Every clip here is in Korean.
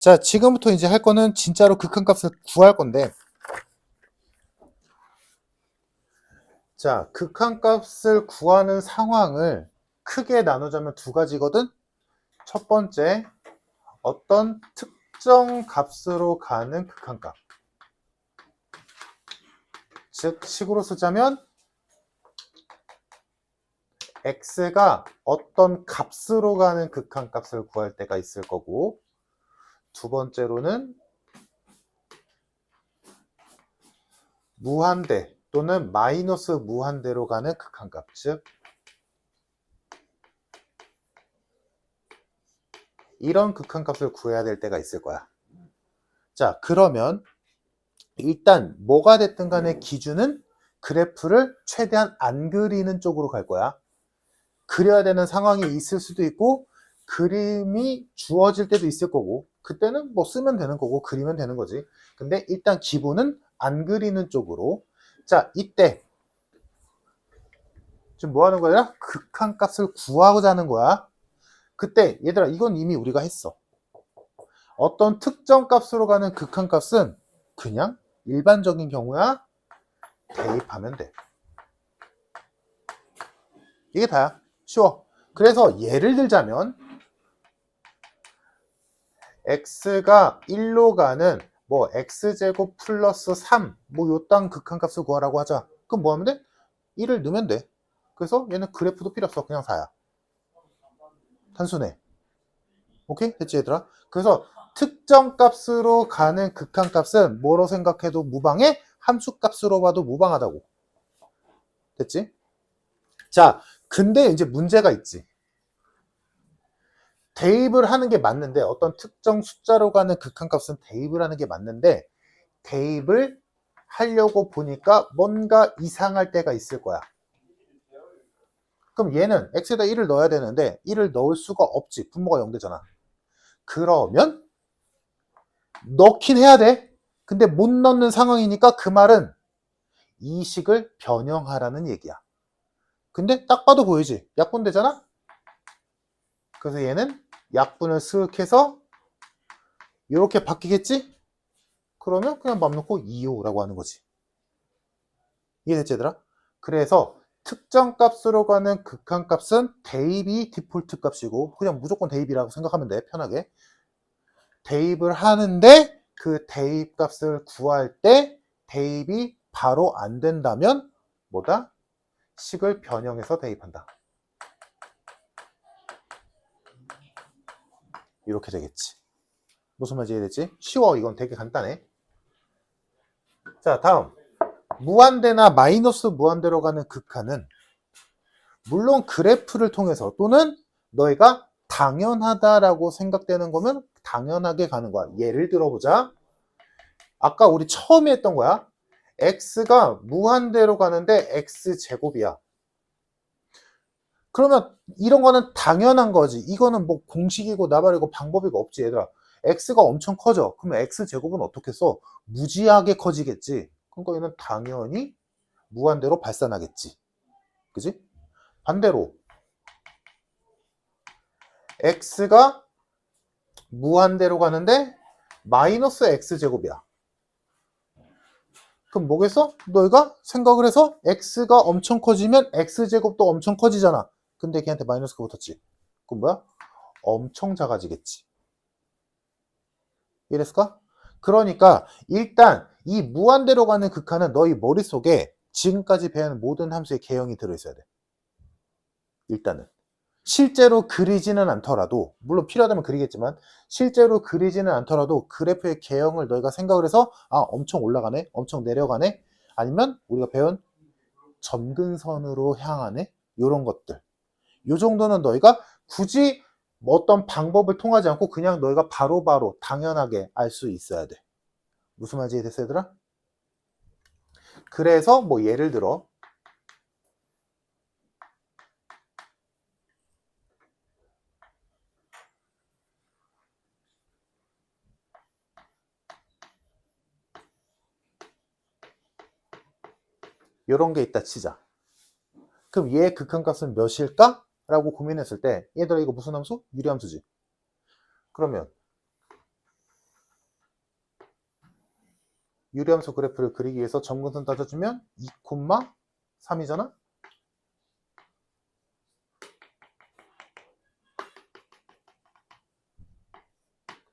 자, 지금부터 이제 할 거는 진짜로 극한값을 구할 건데, 자, 극한값을 구하는 상황을 크게 나누자면 두 가지거든? 첫 번째, 어떤 특정 값으로 가는 극한값. 즉, 식으로 쓰자면 x가 어떤 값으로 가는 극한값을 구할 때가 있을 거고, 두 번째로는 무한대 또는 마이너스 무한대로 가는 극한값, 즉 이런 극한값을 구해야 될 때가 있을 거야. 자, 그러면 일단 뭐가 됐든 간에 기준은 그래프를 최대한 안 그리는 쪽으로 갈 거야. 그려야 되는 상황이 있을 수도 있고 그림이 주어질 때도 있을 거고 그때는 뭐 쓰면 되는 거고 그리면 되는 거지. 근데 일단 기본은 안 그리는 쪽으로. 자, 이때 지금 뭐 하는 거야? 극한값을 구하고자 하는 거야. 그때 얘들아 이건 이미 우리가 했어. 어떤 특정 값으로 가는 극한값은 그냥 일반적인 경우야 대입하면 돼. 이게 다야. 쉬워. 그래서 예를 들자면 x가 1로 가는 뭐 x제곱 플러스 3 뭐 요딴 극한값을 구하라고 하자. 그럼 뭐 하면 돼? 1을 넣으면 돼. 그래서 얘는 그래프도 필요 없어. 그냥 4야. 단순해. 오케이? 됐지 얘들아? 그래서 특정 값으로 가는 극한값은 뭐로 생각해도 무방해? 함수값으로 봐도 무방하다고. 됐지? 자, 근데 이제 문제가 있지. 대입을 하는 게 맞는데 어떤 특정 숫자로 가는 극한값은 대입을 하는 게 맞는데 대입을 하려고 보니까 뭔가 이상할 때가 있을 거야. 그럼 얘는 x에다 1을 넣어야 되는데 1을 넣을 수가 없지. 분모가 0되잖아. 그러면 넣긴 해야 돼. 근데 못 넣는 상황이니까 그 말은 이 식을 변형하라는 얘기야. 근데 딱 봐도 보이지? 약분되잖아? 그래서 얘는 약분을 쓱 해서 이렇게 바뀌겠지? 그러면 그냥 맘 놓고 2호라고 하는 거지. 이해됐지 얘들아? 그래서 특정 값으로 가는 극한값은 대입이 디폴트 값이고 그냥 무조건 대입이라고 생각하면 돼. 편하게. 대입을 하는데 그 대입 값을 구할 때 대입이 바로 안 된다면 뭐다? 식을 변형해서 대입한다. 이렇게 되겠지. 무슨 말인지 이해됐지? 쉬워. 이건 되게 간단해. 자, 다음. 무한대나 마이너스 무한대로 가는 극한은 물론 그래프를 통해서 또는 너희가 당연하다라고 생각되는 거면 당연하게 가는 거야. 예를 들어보자. 아까 우리 처음에 했던 거야. x가 무한대로 가는데 x제곱이야. 그러면 이런 거는 당연한 거지. 이거는 뭐 공식이고 나발이고 방법이고 없지 얘들아. x가 엄청 커져. 그러면 x제곱은 어떻게 써? 무지하게 커지겠지. 그러니까 얘는 당연히 무한대로 발산하겠지. 그지? 반대로 x가 무한대로 가는데 마이너스 x제곱이야. 그럼 뭐겠어? 너희가 생각을 해서 x가 엄청 커지면 x제곱도 엄청 커지잖아. 근데 걔한테 마이너스가 붙었지. 그럼 뭐야? 엄청 작아지겠지. 이랬을까? 그러니까 일단 이 무한대로 가는 극한은 너희 머릿속에 지금까지 배운 모든 함수의 개형이 들어있어야 돼. 일단은. 실제로 그리지는 않더라도 물론 필요하다면 그리겠지만 실제로 그리지는 않더라도 그래프의 개형을 너희가 생각을 해서 아 엄청 올라가네 엄청 내려가네 아니면 우리가 배운 점근선으로 향하네 이런 것들 이 정도는 너희가 굳이 뭐 어떤 방법을 통하지 않고 그냥 너희가 바로바로 당연하게 알 수 있어야 돼. 무슨 말인지 이해됐어 얘들아? 그래서 뭐 예를 들어 이런 게 있다 치자. 그럼 얘의 극한값은 몇일까? 라고 고민했을 때 얘들아 이거 무슨 함수? 유리함수지. 그러면 유리함수 그래프를 그리기 위해서 점근선 따져주면 2,3이잖아?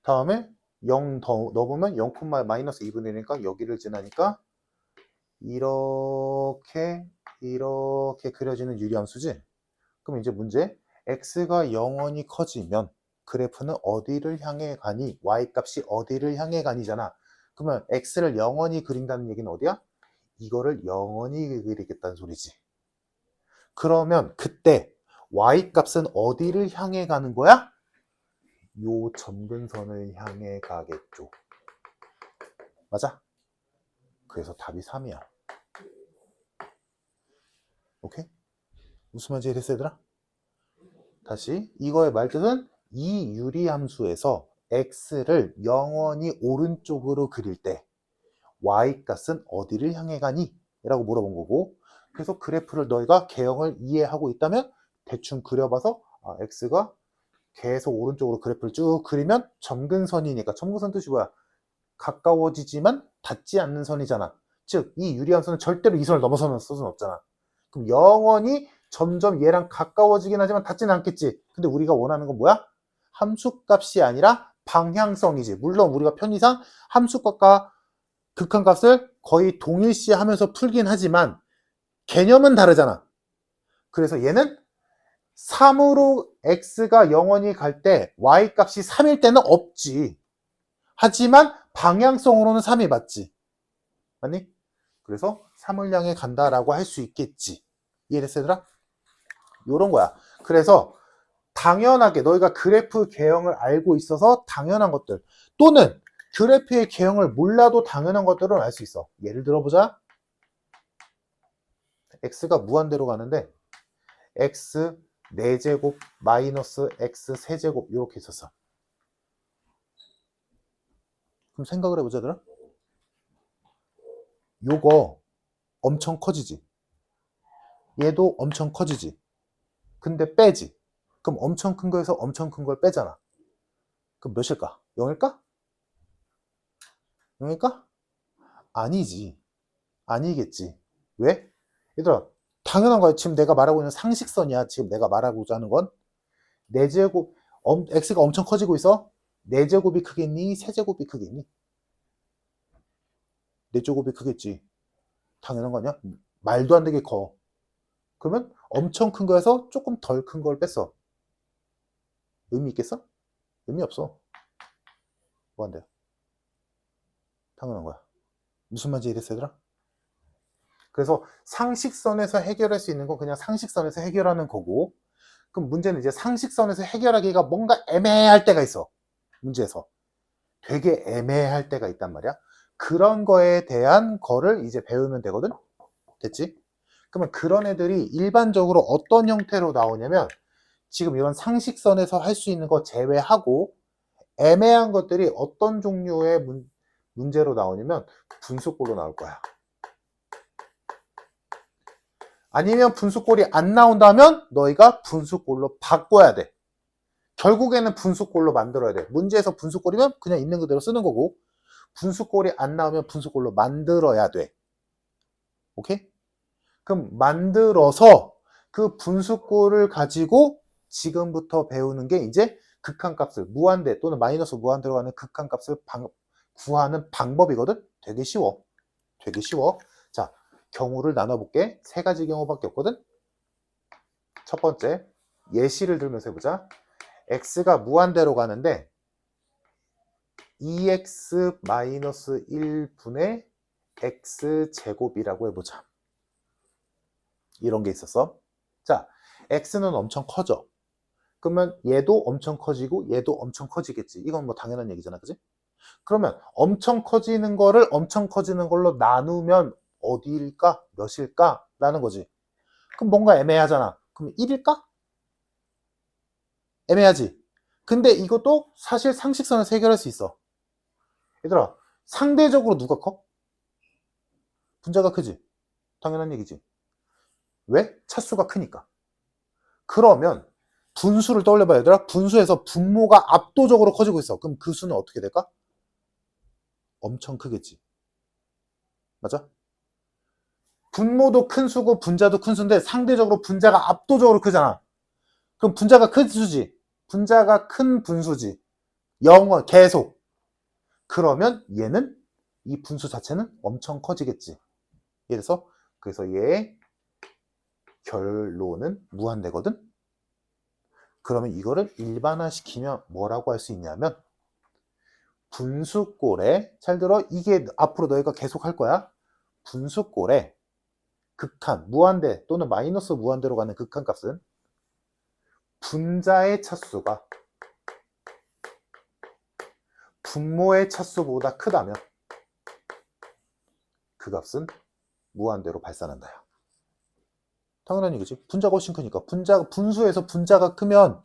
다음에 0 더 넣으면 0, 마이너스 2분의 1이니까 여기를 지나니까 이렇게 그려지는 유리함수지. 그럼 이제 문제, x가 영원히 커지면 그래프는 어디를 향해 가니? y값이 어디를 향해 가니잖아. 그러면 x를 영원히 그린다는 얘기는 어디야? 이거를 영원히 그리겠다는 소리지. 그러면 그때 y값은 어디를 향해 가는 거야? 요 점근선을 향해 가겠죠. 맞아? 그래서 답이 3이야. 오케이? 무슨 말인지 이해했어, 얘들아? 다시 이거의 말뜻은 이 유리함수에서 x를 영원히 오른쪽으로 그릴 때 y값은 어디를 향해 가니? 라고 물어본 거고, 그래서 그래프를 너희가 개형을 이해하고 있다면 대충 그려봐서 x가 계속 오른쪽으로 그래프를 쭉 그리면 점근선이니까, 점근선 뜻이 뭐야? 가까워지지만 닿지 않는 선이잖아. 즉 이 유리함수는 절대로 이 선을 넘어서는 수는 없잖아. 그럼 영원히 점점 얘랑 가까워지긴 하지만 닿지는 않겠지. 근데 우리가 원하는 건 뭐야? 함수값이 아니라 방향성이지. 물론 우리가 편의상 함수값과 극한값을 거의 동일시하면서 풀긴 하지만 개념은 다르잖아. 그래서 얘는 3으로 x가 영원히 갈 때 y값이 3일 때는 없지. 하지만 방향성으로는 3이 맞지. 맞니? 그래서 3을 향해 간다라고 할 수 있겠지. 이해됐어, 얘들아? 요런 거야. 그래서 당연하게 너희가 그래프 개형을 알고 있어서 당연한 것들, 또는 그래프의 개형을 몰라도 당연한 것들은 알 수 있어. 예를 들어보자. x가 무한대로 가는데 x 4제곱 마이너스 x 세제곱 이렇게 있었어. 그럼 생각을 해보자, 얘들아. 요거 엄청 커지지. 얘도 엄청 커지지. 근데 빼지. 그럼 엄청 큰 거에서 엄청 큰 걸 빼잖아. 그럼 몇일까? 0일까? 0일까? 아니지. 아니겠지. 왜? 얘들아, 당연한 거야. 지금 내가 말하고 있는 상식선이야. 지금 내가 말하고자 하는 건 4제곱, x가 엄청 커지고 있어. 4제곱이 크겠니? 세제곱이 크겠니? 4제곱이 크겠지. 당연한 거 아니야? 말도 안 되게 커. 그러면 엄청 큰 거에서 조금 덜 큰 걸 뺐어. 의미 있겠어? 의미 없어. 무한대야. 당연한 거야. 무슨 말인지 이해됐어, 얘들아? 그래서 상식선에서 해결할 수 있는 건 그냥 상식선에서 해결하는 거고, 그럼 문제는 이제 상식선에서 해결하기가 뭔가 애매할 때가 있어. 문제에서. 되게 애매할 때가 있단 말이야. 그런 거에 대한 거를 이제 배우면 되거든? 됐지? 그러면 그런 애들이 일반적으로 어떤 형태로 나오냐면, 지금 이런 상식선에서 할 수 있는 거 제외하고 애매한 것들이 어떤 종류의 문제로 나오냐면 분수꼴로 나올 거야. 아니면 분수꼴이 안 나온다면 너희가 분수꼴로 바꿔야 돼. 결국에는 분수꼴로 만들어야 돼. 문제에서 분수꼴이면 그냥 있는 그대로 쓰는 거고, 분수꼴이 안 나오면 분수꼴로 만들어야 돼. 오케이? 그럼 만들어서 그 분수꼴을 가지고 지금부터 배우는 게 이제 극한값을, 무한대 또는 마이너스 무한대로 가는 극한값을 구하는 방법이거든? 되게 쉬워. 되게 쉬워. 자, 경우를 나눠볼게. 3가지 경우밖에 없거든? 첫 번째, 예시를 들면서 해보자. x가 무한대로 가는데 2x-1분의 x제곱이라고 해보자. 이런 게 있었어. 자, x는 엄청 커져. 그러면 얘도 엄청 커지고 얘도 엄청 커지겠지. 이건 뭐 당연한 얘기잖아, 그지? 그러면 엄청 커지는 거를 엄청 커지는 걸로 나누면 어디일까? 몇일까? 라는 거지. 그럼 뭔가 애매하잖아. 그럼 1일까? 애매하지. 근데 이것도 사실 상식선에서 해결할 수 있어. 얘들아, 상대적으로 누가 커? 분자가 크지. 당연한 얘기지. 왜? 차수가 크니까. 그러면 분수를 떠올려봐, 얘들아. 분수에서 분모가 압도적으로 커지고 있어. 그럼 그 수는 어떻게 될까? 엄청 크겠지. 맞아? 분모도 큰 수고 분자도 큰 수인데 상대적으로 분자가 압도적으로 크잖아. 그럼 분자가 큰 수지. 분자가 큰 분수지. 0은 계속. 그러면 얘는 이 분수 자체는 엄청 커지겠지. 그래서 얘의 결론은 무한대거든. 그러면 이거를 일반화시키면 뭐라고 할 수 있냐면 분수꼴에 잘 들어 이게 앞으로 너희가 계속 할 거야. 분수꼴에 극한 무한대 또는 마이너스 무한대로 가는 극한값은 분자의 차수가 분모의 차수보다 크다면 그 값은 무한대로 발산한다. 당연한 얘기지. 분자가 훨씬 크니까. 분수에서 분자가 크면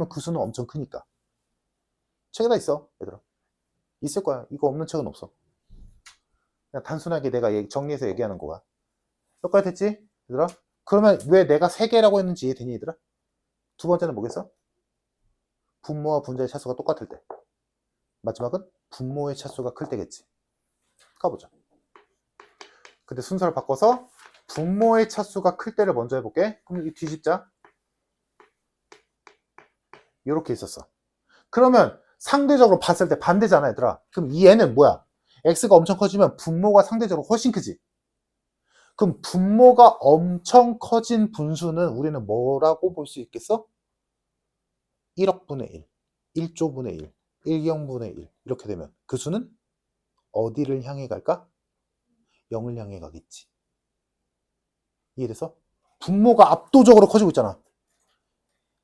그 수는 엄청 크니까. 책에다 있어, 얘들아. 있을 거야. 이거 없는 책은 없어. 그냥 단순하게 내가 정리해서 얘기하는 거야. 여기까지 됐지? 얘들아? 그러면 왜 내가 3개라고 했는지 이해되니, 얘들아? 두 번째는 뭐겠어? 분모와 분자의 차수가 똑같을 때. 마지막은 분모의 차수가 클 때겠지. 가보자. 근데 순서를 바꿔서 분모의 차수가 클 때를 먼저 해볼게. 그럼 이 뒤집자. 이렇게 있었어. 그러면 상대적으로 봤을 때 반대잖아, 얘들아. 그럼 이 얘는 뭐야? x가 엄청 커지면 분모가 상대적으로 훨씬 크지. 그럼 분모가 엄청 커진 분수는 우리는 뭐라고 볼 수 있겠어? 1억분의 1, 1조분의 1, 1경분의 1 이렇게 되면 그 수는 어디를 향해 갈까? 0을 향해 가겠지. 이해돼서? 분모가 압도적으로 커지고 있잖아.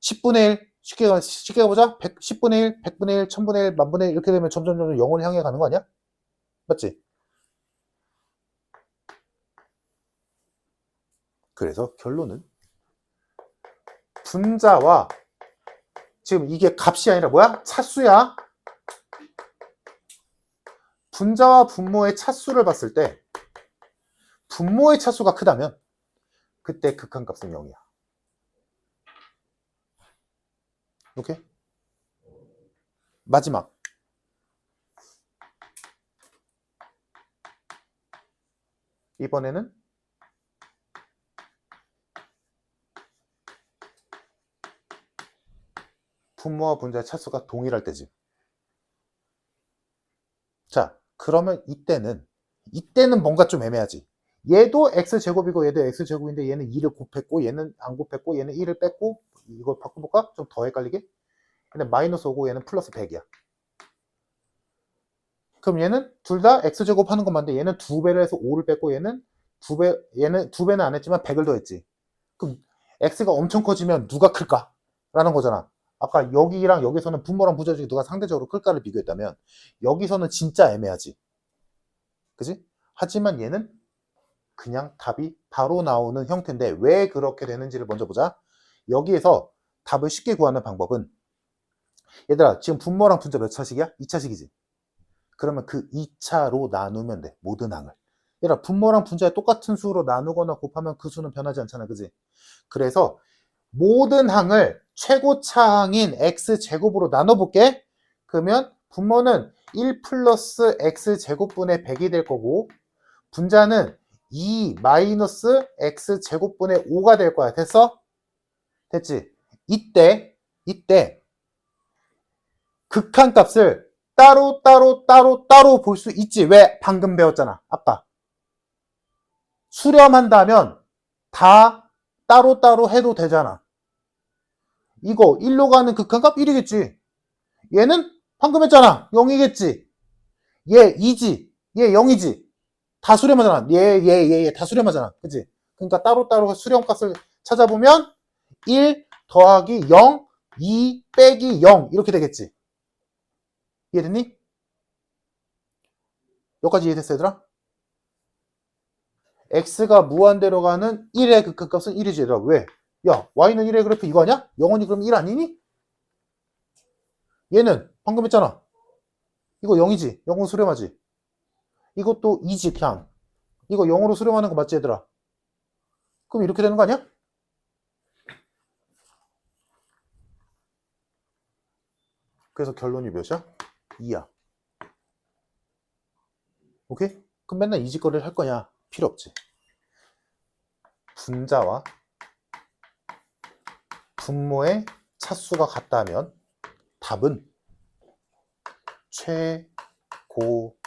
10분의 1, 쉽게 가보자. 10분의 1, 100분의 1, 1000분의 1, 만분의 1 이렇게 되면 점점 0을 향해 가는 거 아니야? 맞지? 그래서 결론은 분자와 지금 이게 값이 아니라 뭐야? 차수야. 분자와 분모의 차수를 봤을 때 분모의 차수가 크다면 그때 극한값은 0이야. 오케이? 마지막. 이번에는 분모와 분자의 차수가 동일할 때지. 자, 그러면 이때는 뭔가 좀 애매하지. 얘도 x제곱이고 얘도 x제곱인데 얘는 2를 곱했고 얘는 안 곱했고 얘는 1을 뺐고 이걸 바꿔볼까? 좀 더 헷갈리게. 근데 마이너스 5고 얘는 플러스 100이야. 그럼 얘는 둘 다 x제곱 하는 건 맞는데 얘는 2배를 해서 5를 뺐고 얘는 2배는 안 했지만 100을 더했지. 그럼 x가 엄청 커지면 누가 클까? 라는 거잖아. 아까 여기랑 여기서는 분모랑 분자 중에 누가 상대적으로 클까를 비교했다면 여기서는 진짜 애매하지. 그지? 하지만 얘는 그냥 답이 바로 나오는 형태인데 왜 그렇게 되는지를 먼저 보자. 여기에서 답을 쉽게 구하는 방법은 얘들아 지금 분모랑 분자 몇 차식이야? 2차식이지. 그러면 그 2차로 나누면 돼. 모든 항을. 얘들아 분모랑 분자에 똑같은 수로 나누거나 곱하면 그 수는 변하지 않잖아. 그지? 그래서 모든 항을 최고차항인 x제곱으로 나눠볼게. 그러면 분모는 1 플러스 x제곱분의 100이 될 거고 분자는 2 마이너스 x제곱분의 5가 될 거야. 됐어? 됐지? 이때 극한값을 따로 볼 수 있지. 왜? 방금 배웠잖아. 아까. 수렴한다면 다 따로 해도 되잖아. 이거 1로 가는 극한값 1이겠지. 얘는 방금 했잖아. 0이겠지. 얘 2지. 얘 0이지. 다 수렴하잖아. 얘 다 수렴하잖아. 그치? 그러니까 따로 수렴값을 찾아보면 1 더하기 0, 2 빼기 0 이렇게 되겠지. 이해됐니? 여기까지 이해됐어 얘들아? x가 무한대로 가는 1의 극한값은 1이지 얘들아. 왜? 야 y는 1의 그래프 이거 아니야? 0원이 그럼 1 아니니? 얘는 방금 했잖아. 이거 0이지. 0은 수렴하지. 이것도 2지 그냥. 이거 0으로 수렴하는 거 맞지 얘들아? 그럼 이렇게 되는 거 아니야? 그래서 결론이 몇이야? 2야. 오케이? 그럼 맨날 이 짓거리를 할 거냐? 필요 없지. 분자와 분모의 차수가 같다면 답은 최고차항의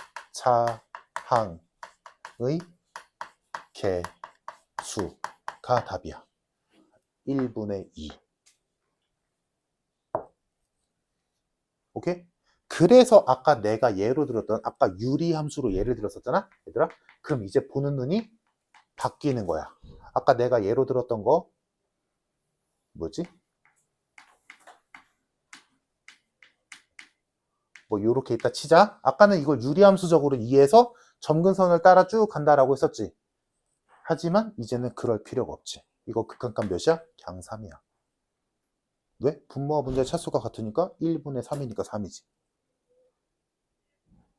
개수가 답이야. 1분의 2. 오케이? 그래서 아까 내가 예로 들었던 아까 유리함수로 예를 들었었잖아? 얘들아? 그럼 이제 보는 눈이 바뀌는 거야. 아까 내가 예로 들었던 거 뭐지? 뭐 요렇게 있다 치자. 아까는 이걸 유리함수적으로 이해해서 점근선을 따라 쭉 간다라고 했었지. 하지만 이제는 그럴 필요가 없지. 이거 극한값 몇이야? 그냥 3이야. 왜? 분모와 분자의 차수가 같으니까 1분의 3이니까 3이지.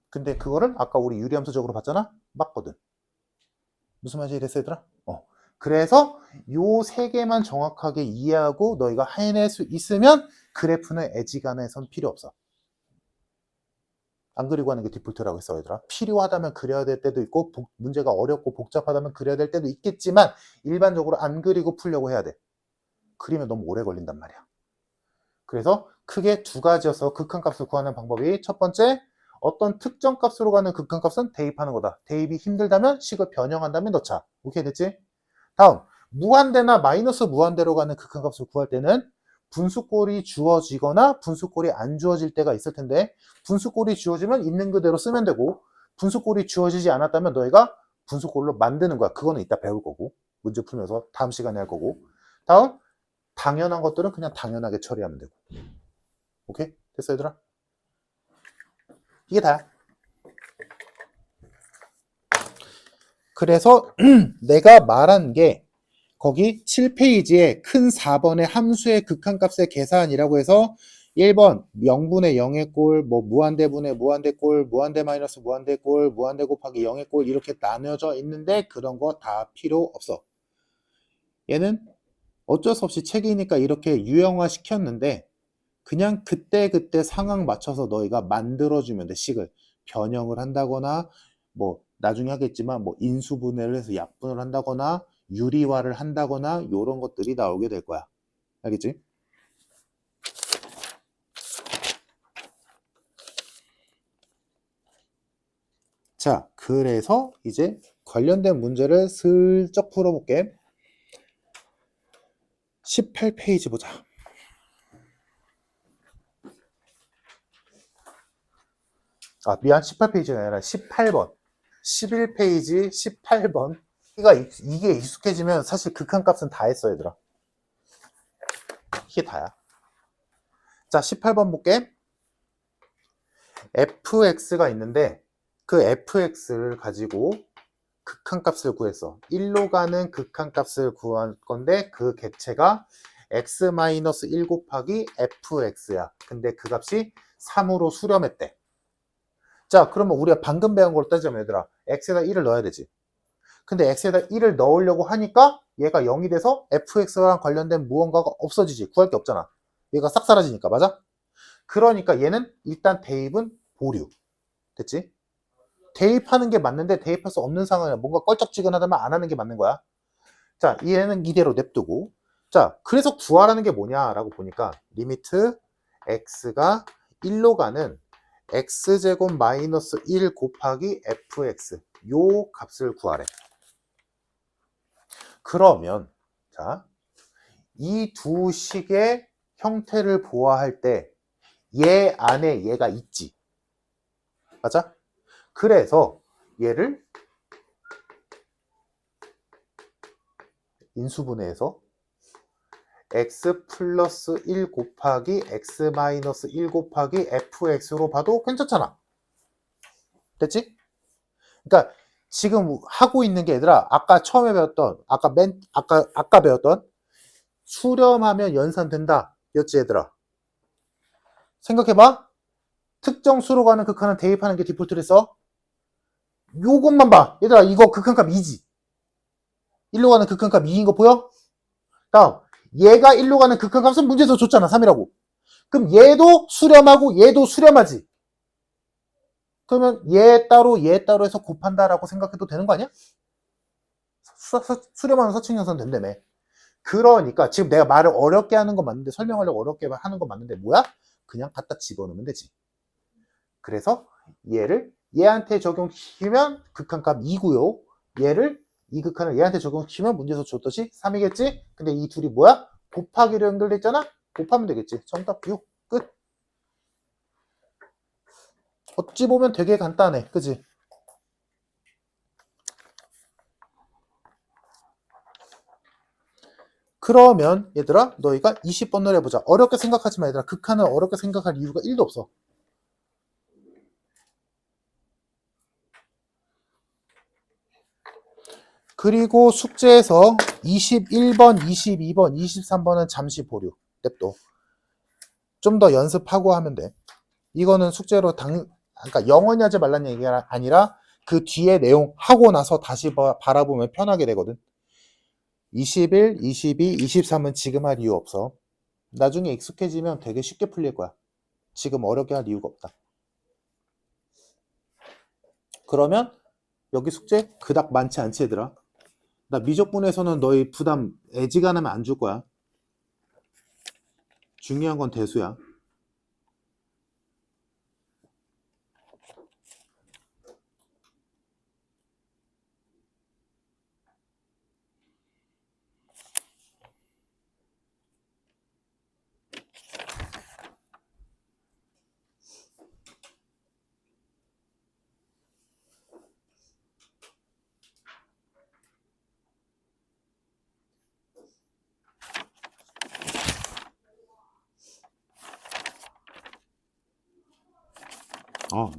근데 그거를 아까 우리 유리함수적으로 봤잖아? 맞거든. 무슨 말인지 이랬어 얘들아? 그래서 요 세 개만 정확하게 이해하고 너희가 해낼 수 있으면 그래프는 애지간해선 필요 없어. 안 그리고 하는 게 디폴트라고 했어 얘들아. 필요하다면 그려야 될 때도 있고 문제가 어렵고 복잡하다면 그려야 될 때도 있겠지만 일반적으로 안 그리고 풀려고 해야 돼. 그리면 너무 오래 걸린단 말이야. 그래서 크게 두 가지여서 극한값을 구하는 방법이 첫 번째, 어떤 특정 값으로 가는 극한값은 대입하는 거다. 대입이 힘들다면 식을 변형한 다음에 넣자. 오케이 됐지? 다음, 무한대나 마이너스 무한대로 가는 극한값을 구할 때는 분수꼴이 주어지거나 분수꼴이 안 주어질 때가 있을 텐데 분수꼴이 주어지면 있는 그대로 쓰면 되고 분수꼴이 주어지지 않았다면 너희가 분수꼴로 만드는 거야. 그거는 이따 배울 거고 문제 풀면서 다음 시간에 할 거고. 다음, 당연한 것들은 그냥 당연하게 처리하면 되고. 오케이? 됐어 얘들아? 이게 다야. 그래서 내가 말한 게 거기 7페이지에 큰 4번의 함수의 극한값의 계산이라고 해서 1번 0분의 0의 꼴, 뭐 무한대분의 무한대 꼴, 무한대 마이너스 무한대 꼴, 무한대 곱하기 0의 꼴 이렇게 나뉘어져 있는데 그런 거 다 필요 없어. 얘는 어쩔 수 없이 책이니까 이렇게 유형화 시켰는데 그냥 그때그때 상황 맞춰서 너희가 만들어주면 돼. 식을 변형을 한다거나 뭐 나중에 하겠지만 뭐 인수분해를 해서 약분을 한다거나 유리화를 한다거나 이런 것들이 나오게 될 거야. 알겠지? 자, 그래서 이제 관련된 문제를 슬쩍 풀어볼게. 18페이지 보자. 아, 미안, 18페이지가 아니라 18번. 11페이지 18번. 이게 익숙해지면 사실 극한값은 다 했어, 얘들아. 이게 다야. 자, 18번 볼게. fx가 있는데 그 fx를 가지고 극한값을 구했어. 1로 가는 극한값을 구할 건데 그 객체가 x-1 곱하기 fx야. 근데 그 값이 3으로 수렴했대. 자, 그러면 우리가 방금 배운 걸 따지면 얘들아 x에다 1을 넣어야 되지. 근데 x에다 1을 넣으려고 하니까 얘가 0이 돼서 fx랑 관련된 무언가가 없어지지. 구할 게 없잖아. 얘가 싹 사라지니까. 맞아? 그러니까 얘는 일단 대입은 보류. 됐지? 대입하는 게 맞는데 대입할 수 없는 상황이야. 뭔가 껄쩍지근하다면 안 하는 게 맞는 거야. 자, 얘는 이대로 냅두고. 자, 그래서 구하라는 게 뭐냐라고 보니까 리미트 x가 1로 가는 x제곱 마이너스 1 곱하기 fx 요 값을 구하래. 그러면 자, 이 두 식의 형태를 보아할 때 얘 안에 얘가 있지. 맞아? 그래서 얘를 인수분해해서 x 플러스 1 곱하기 x 마이너스 1 곱하기 fx로 봐도 괜찮잖아. 됐지? 그러니까 지금 하고 있는 게 얘들아 아까 처음에 배웠던 아까 배웠던 수렴하면 연산된다 였지 얘들아. 생각해봐. 특정 수로 가는 극한은 대입하는 게 디폴트랬어. 요것만 봐. 얘들아 이거 극한값 2지. 1로 가는 극한값 2인 거 보여? 다음 얘가 1로 가는 극한값은 문제에서 줬잖아. 3이라고. 그럼 얘도 수렴하고 얘도 수렴하지. 그러면 얘 따로 해서 곱한다라고 생각해도 되는 거 아니야? 수렴하는 서칭연선 된다며. 그러니까 지금 내가 말을 어렵게 하는 거 맞는데, 설명하려고 어렵게 하는 거 맞는데 뭐야? 그냥 갖다 집어넣으면 되지. 그래서 얘를 얘한테 적용시키면 극한값 2고요. 얘를 이 극한을 얘한테 적용시키면 문제에서 줬듯이 3이겠지? 근데 이 둘이 뭐야? 곱하기로 연결됐잖아? 곱하면 되겠지. 정답 6. 끝. 어찌 보면 되게 간단해. 그지? 그러면 얘들아 너희가 20번을 해보자. 어렵게 생각하지 마 얘들아. 극한을 어렵게 생각할 이유가 1도 없어. 그리고 숙제에서 21번, 22번, 23번은 잠시 보류. 냅둬. 좀 더 연습하고 하면 돼. 이거는 숙제로 그러니까 영원히 하지 말라는 얘기가 아니라 그 뒤에 내용 하고 나서 다시 바라보면 편하게 되거든. 21, 22, 23은 지금 할 이유 없어. 나중에 익숙해지면 되게 쉽게 풀릴 거야. 지금 어렵게 할 이유가 없다. 그러면 여기 숙제 그닥 많지 않지 얘들아. 나 미적분에서는 너희 부담 애지간하면 안 줄 거야. 중요한 건 대수야.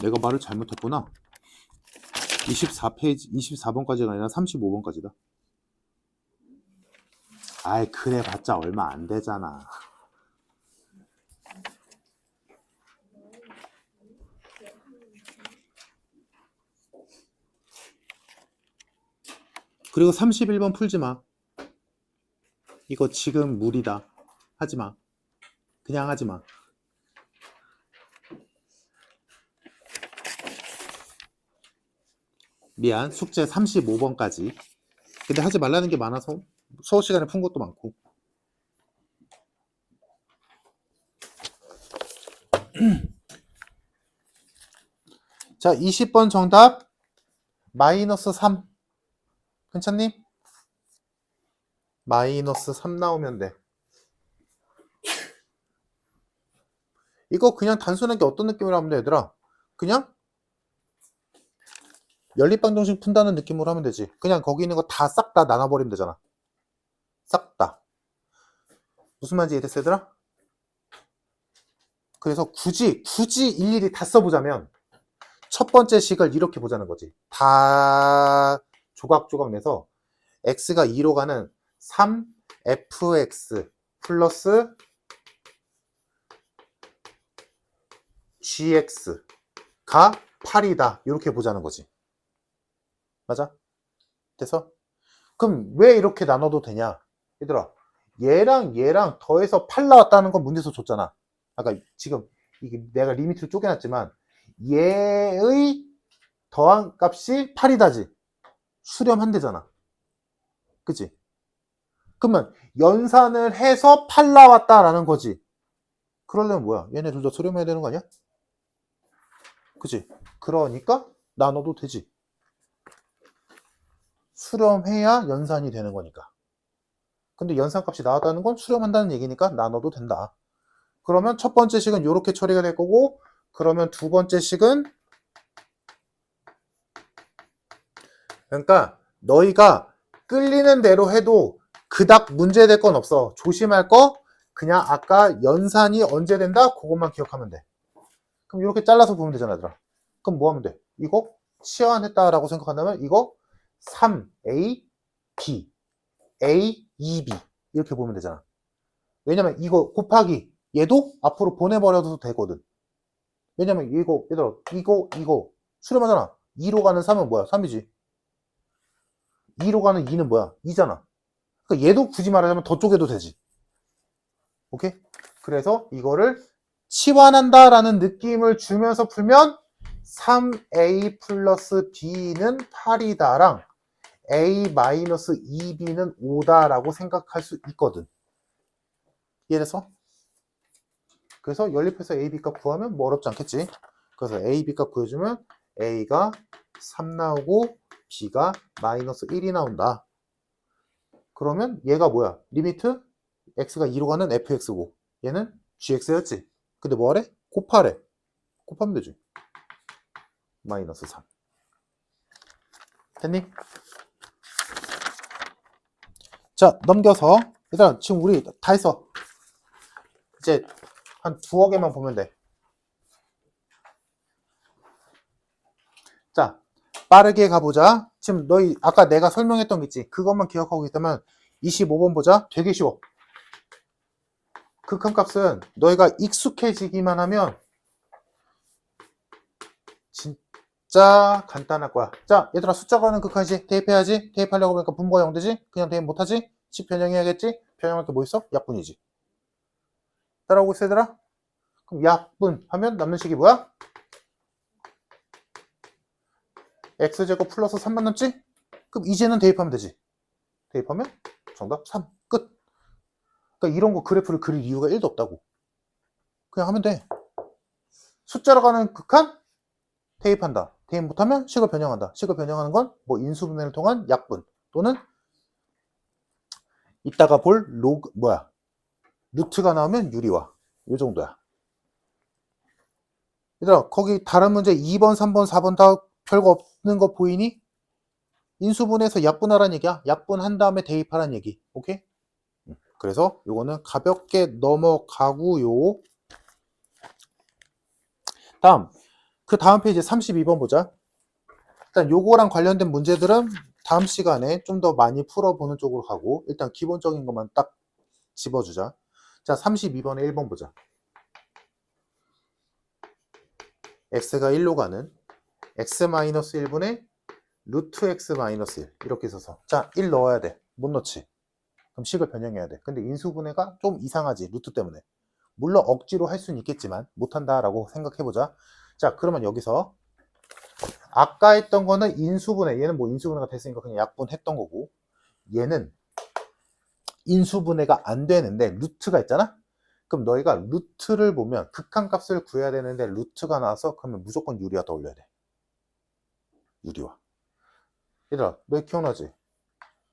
내가 말을 잘못했구나. 24페이지, 24번까지가 아니라 35번까지다. 아이, 그래 봤자 얼마 안 되잖아. 그리고 31번 풀지 마. 이거 지금 무리다. 하지 마. 그냥 하지 마. 미안. 숙제 35번까지. 근데 하지 말라는 게 많아서 수업 시간에 푼 것도 많고. 자, 20번 정답 마이너스 3. 괜찮니? 마이너스 3 나오면 돼. 이거 그냥 단순하게 어떤 느낌으로 하면 돼, 얘들아? 그냥 연립방정식 푼다는 느낌으로 하면 되지. 그냥 거기 있는 거 다 싹 다 나눠버리면 되잖아. 싹 다. 무슨 말인지 이해됐어, 얘들아? 그래서 굳이 일일이 다 써보자면 첫 번째 식을 이렇게 보자는 거지. 다 조각조각 내서 x가 2로 가는 3fx 플러스 gx가 8이다. 이렇게 보자는 거지. 맞아? 돼서? 그럼 왜 이렇게 나눠도 되냐? 얘들아, 얘랑 더해서 8 나왔다는 건 문제에서 줬잖아. 아까 지금 이게 내가 리미트를 쪼개놨지만 얘의 더한 값이 8이다지. 수렴한대잖아. 그치? 그러면 연산을 해서 8 나왔다라는 거지. 그러려면 뭐야? 얘네 둘 다 수렴해야 되는 거 아니야? 그치? 그러니까 나눠도 되지. 수렴해야 연산이 되는 거니까. 근데 연산값이 나왔다는 건 수렴한다는 얘기니까 나눠도 된다. 그러면 첫 번째 식은 이렇게 처리가 될 거고, 그러면 두 번째 식은, 그러니까 너희가 끌리는 대로 해도 그닥 문제될 건 없어. 조심할 거 그냥 아까 연산이 언제 된다? 그것만 기억하면 돼. 그럼 이렇게 잘라서 보면 되잖아, 얘들아. 그럼 뭐 하면 돼? 이거 치환했다라고 생각한다면 이거 3a, b, a, 2b 이렇게 보면 되잖아. 왜냐면 이거 곱하기 얘도 앞으로 보내버려도 되거든. 왜냐면 이거 얘들아 이거 수렴하잖아. 2로 가는 3은 뭐야? 3이지. 2로 가는 2는 뭐야? 2잖아. 그러니까 얘도 굳이 말하자면 더 쪼개도 되지. 오케이? 그래서 이거를 치환한다라는 느낌을 주면서 풀면 3a 플러스 b는 8이다랑 a 마이너스 2b는 5다라고 생각할 수 있거든. 이해됐어? 그래서 연립해서 a, b 값 구하면 뭐 어렵지 않겠지. 그래서 a, b 값 구해주면 a가 3 나오고 b가 마이너스 1이 나온다. 그러면 얘가 뭐야? 리미트 x가 2로 가는 fx고 얘는 gx였지. 근데 뭐하래? 곱하래. 곱하면 되지. 마이너스 3. 됐니? 자, 넘겨서 일단 지금 우리 다 했어. 이제 한 두어 개만 보면 돼. 자, 빠르게 가보자. 지금 너희 아까 내가 설명했던 게 있지. 그것만 기억하고 있다면 25번 보자. 되게 쉬워. 극한값은 너희가 익숙해지기만 하면 진짜 간단할 거야. 자, 얘들아 숫자 가는 극한식 대입해야지. 대입하려고 보니까 분모가 0 되지? 그냥 대입 못하지? 식 변형해야겠지? 변형할 게 뭐 있어? 약분이지. 따라오고 있어 얘들아? 그럼 약분 하면 남는 식이 뭐야? x제곱 플러스 3만 남지? 그럼 이제는 대입하면 되지. 대입하면 정답 3. 끝. 그러니까 이런 거 그래프를 그릴 이유가 1도 없다고. 그냥 하면 돼. 숫자로 가는 극한? 대입한다. 대입 못하면 식을 변형한다. 식을 변형하는 건 뭐 인수분해를 통한 약분 또는 이따가 볼 루트가 나오면 유리화. 요 정도야. 얘들아 거기 다른 문제 2번, 3번, 4번 다 별거 없는 거 보이니? 인수분해에서 약분하라는 얘기야. 약분한 다음에 대입하라는 얘기. 오케이? 그래서 요거는 가볍게 넘어가고요. 그 다음 페이지 32번 보자. 일단 요거랑 관련된 문제들은 다음 시간에 좀 더 많이 풀어보는 쪽으로 가고 일단 기본적인 것만 딱 집어주자. 자, 32번에 1번 보자. x가 1로 가는 x-1분의 루트 x-1 이렇게 써서 자, 1 넣어야 돼. 못 넣지. 그럼 식을 변형해야 돼. 근데 인수분해가 좀 이상하지. 루트 때문에. 물론 억지로 할 수는 있겠지만 못한다라고 생각해보자. 자, 그러면 여기서 아까 했던 거는 인수분해. 얘는 뭐 인수분해가 됐으니까 그냥 약분했던 거고 얘는 인수분해가 안 되는데 루트가 있잖아? 그럼 너희가 루트를 보면 극한값을 구해야 되는데 루트가 나와서 그러면 무조건 유리화 떠올려야 돼. 유리화. 얘들아 너희 기억나지?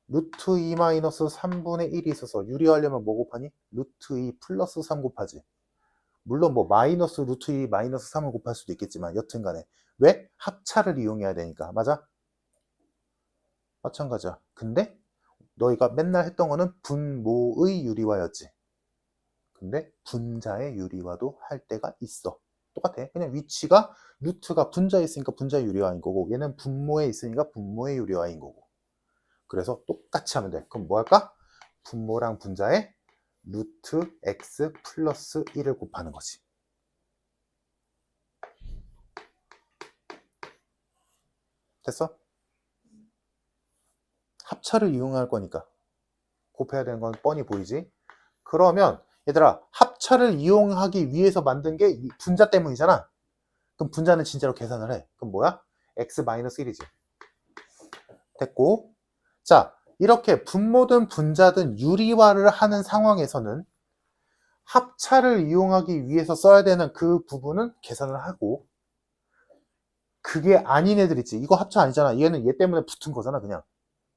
루트 2 마이너스 3분의 1이 있어서 유리화하려면 뭐 곱하니? 루트 2 플러스 3 곱하지. 물론 뭐 마이너스 루트 2 마이너스 3을 곱할 수도 있겠지만 여튼간에 왜? 합차를 이용해야 되니까. 맞아? 마찬가지야. 근데 너희가 맨날 했던 거는 분모의 유리화였지. 근데 분자의 유리화도 할 때가 있어. 똑같아. 그냥 위치가 루트가 분자에 있으니까 분자의 유리화인 거고 얘는 분모에 있으니까 분모의 유리화인 거고. 그래서 똑같이 하면 돼. 그럼 뭐 할까? 분모랑 분자에 루트 x 플러스 1을 곱하는 거지. 됐어? 합차를 이용할 거니까 곱해야 되는 건 뻔히 보이지? 그러면 얘들아 합차를 이용하기 위해서 만든 게 분자 때문이잖아. 그럼 분자는 진짜로 계산을 해. 그럼 뭐야? x-1이지. 됐고 자 이렇게 분모든 분자든 유리화를 하는 상황에서는 합차를 이용하기 위해서 써야 되는 그 부분은 계산을 하고 그게 아닌 애들 있지. 이거 합차 아니잖아. 얘는 얘 때문에 붙은 거잖아 그냥.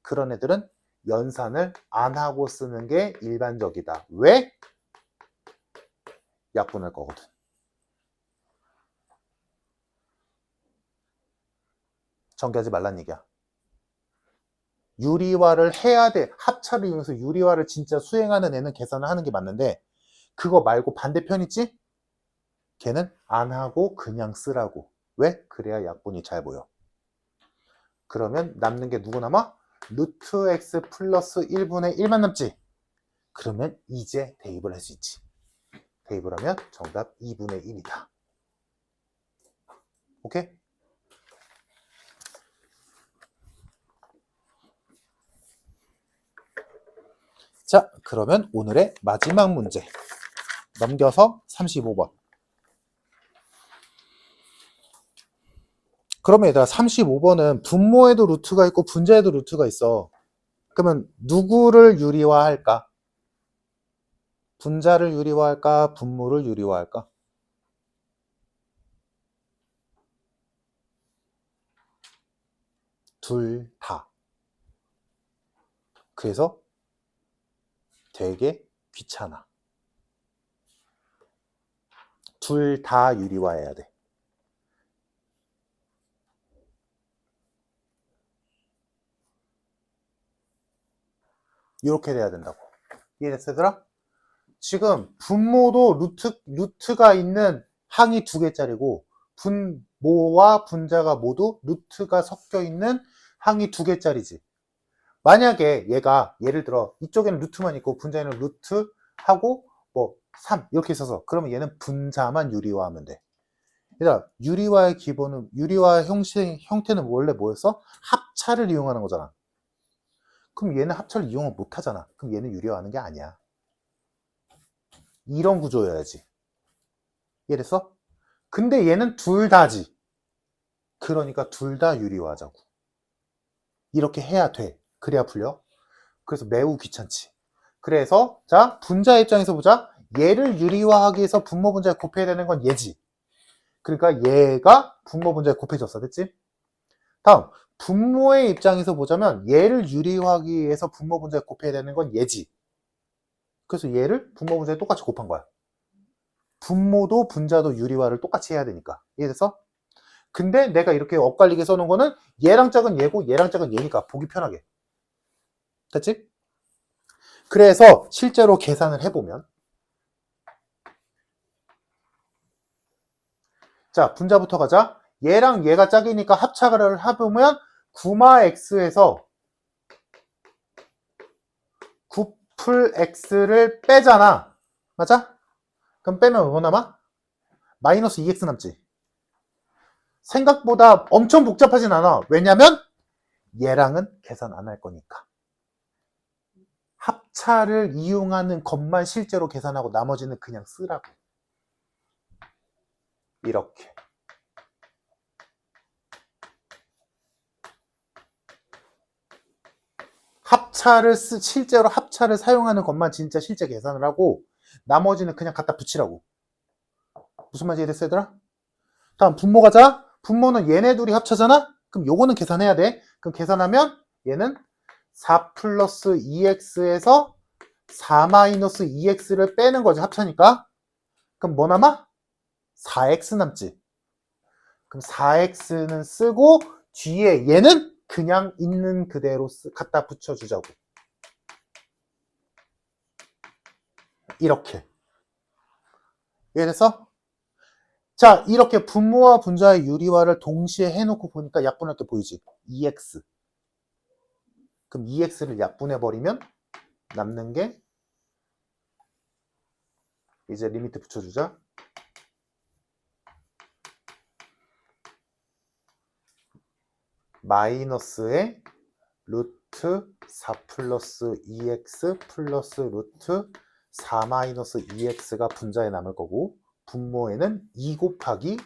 그런 애들은 연산을 안 하고 쓰는 게 일반적이다. 왜? 약분할 거거든. 전개하지 말란 얘기야. 유리화를 해야 돼. 합차를 이용해서 유리화를 진짜 수행하는 애는 계산을 하는 게 맞는데 그거 말고 반대편 있지? 걔는 안 하고 그냥 쓰라고. 왜? 그래야 약분이 잘 보여. 그러면 남는 게 누구 남아? 루트 x 플러스 1분의 1만 남지? 그러면 이제 대입을 할 수 있지. 대입을 하면 정답 2분의 1이다. 오케이? 자, 그러면 오늘의 마지막 문제. 넘겨서 35번. 그러면 얘들아 35번은 분모에도 루트가 있고 분자에도 루트가 있어. 그러면 누구를 유리화할까? 분자를 유리화할까? 분모를 유리화할까? 둘 다. 그래서 되게 귀찮아. 둘 다 유리화해야 돼. 이렇게 돼야 된다고. 이해됐어, 얘들아? 지금 분모도 루트가 있는 항이 2개짜리고 분모와 분자가 모두 루트가 섞여 있는 항이 2개짜리지. 만약에 얘가 예를 들어 이쪽에는 루트만 있고 분자에는 루트하고 뭐 3 이렇게 있어서 그러면 얘는 분자만 유리화하면 돼. 얘들아, 유리화의 기본은 유리화 형태는 원래 뭐였어? 합차를 이용하는 거잖아. 그럼 얘는 합차를 이용을 못 하잖아. 그럼 얘는 유리화하는 게 아니야. 이런 구조여야지. 이해됐어? 근데 얘는 둘 다지. 그러니까 둘 다 유리화하자고. 이렇게 해야 돼. 그래야 풀려. 그래서 매우 귀찮지. 그래서 자, 분자 입장에서 보자. 얘를 유리화하기 위해서 분모 분자에 곱해야 되는 건 얘지. 그러니까 얘가 분모 분자에 곱해졌어. 됐지? 다음, 분모의 입장에서 보자면 얘를 유리화하기 위해서 분모 분자에 곱해야 되는 건 얘지. 그래서 얘를 분모 분자에 똑같이 곱한 거야. 분모도 분자도 유리화를 똑같이 해야 되니까. 이해됐어? 근데 내가 이렇게 엇갈리게 써놓은 거는 얘랑 짝은 얘고 얘랑 짝은 얘니까 보기 편하게. 됐지? 그래서 실제로 계산을 해보면 자, 분자부터 가자. 얘랑 얘가 짝이니까 합차를 해보면 9마 x에서 9풀 x를 빼잖아. 맞아? 그럼 빼면 뭐 남아? 마이너스 2x 남지. 생각보다 엄청 복잡하진 않아. 왜냐면 얘랑은 계산 안 할 거니까. 합차를 이용하는 것만 실제로 계산하고 나머지는 그냥 쓰라고. 이렇게. 실제로 합차를 사용하는 것만 진짜 실제 계산을 하고 나머지는 그냥 갖다 붙이라고. 무슨 말인지 이해됐어, 얘들아? 다음 분모 가자. 분모는 얘네 둘이 합차잖아? 그럼 요거는 계산해야 돼. 그럼 계산하면 얘는 4 플러스 2x에서 4 마이너스 2x를 빼는 거지, 합차니까. 그럼 뭐 남아? 4x 남지. 그럼 4x는 쓰고 뒤에 얘는 그냥 있는 그대로 갖다 붙여주자고. 이렇게. 이해됐어? 자, 이렇게 분모와 분자의 유리화를 동시에 해놓고 보니까 약분할 때 보이지? 2x. 그럼 2x를 약분해버리면 남는 게 이제 리미트 붙여주자. 마이너스에 루트 4 플러스 2x 플러스 루트 4 마이너스 2x가 분자에 남을 거고 분모에는 2 곱하기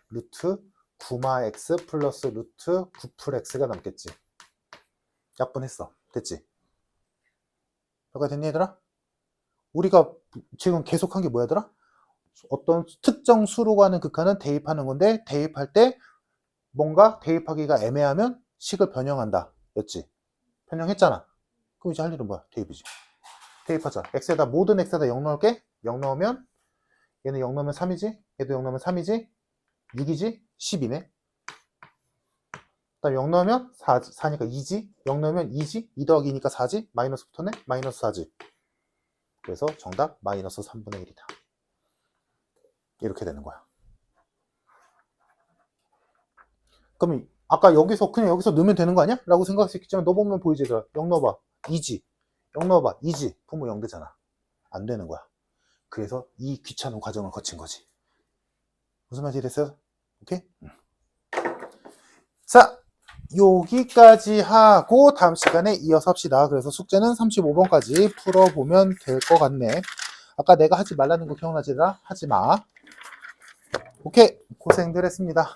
루트 9마 x 플러스 루트 9풀 x가 남겠지. 약분했어. 됐지? 여기가 됐니, 얘들아? 우리가 지금 계속한 게 뭐야더라? 어떤 특정 수로 가는 극한은 대입하는 건데 대입할 때 뭔가 대입하기가 애매하면 식을 변형한다 였지. 변형했잖아. 그럼 이제 할 일은 뭐야? 대입이지. 대입하자. x에다 모든 x에다 0 넣을게. 0 넣으면 얘는 0 넣으면 3이지. 얘도 0 넣으면 3이지. 6이지. 10이네. 그다음 0 넣으면 4니까 2지. 0 넣으면 2지. 2 더하기 2니까 4지. 마이너스 붙었네. 마이너스 4지. 그래서 정답 마이너스 3분의 1이다. 이렇게 되는 거야. 그럼 아까 여기서 그냥 여기서 넣으면 되는 거 아니야? 라고 생각할 수 있겠지만 너 보면 보이지? 0 넣어봐. 2지. 0 넣어봐. 2지. 분모 0 되잖아. 안 되는 거야. 그래서 이 귀찮은 과정을 거친 거지. 무슨 말인지 됐어요? 오케이? 자, 여기까지 하고 다음 시간에 이어서 합시다. 그래서 숙제는 35번까지 풀어보면 될 것 같네. 아까 내가 하지 말라는 거 기억나지라 하지 마. 오케이. 고생들 했습니다.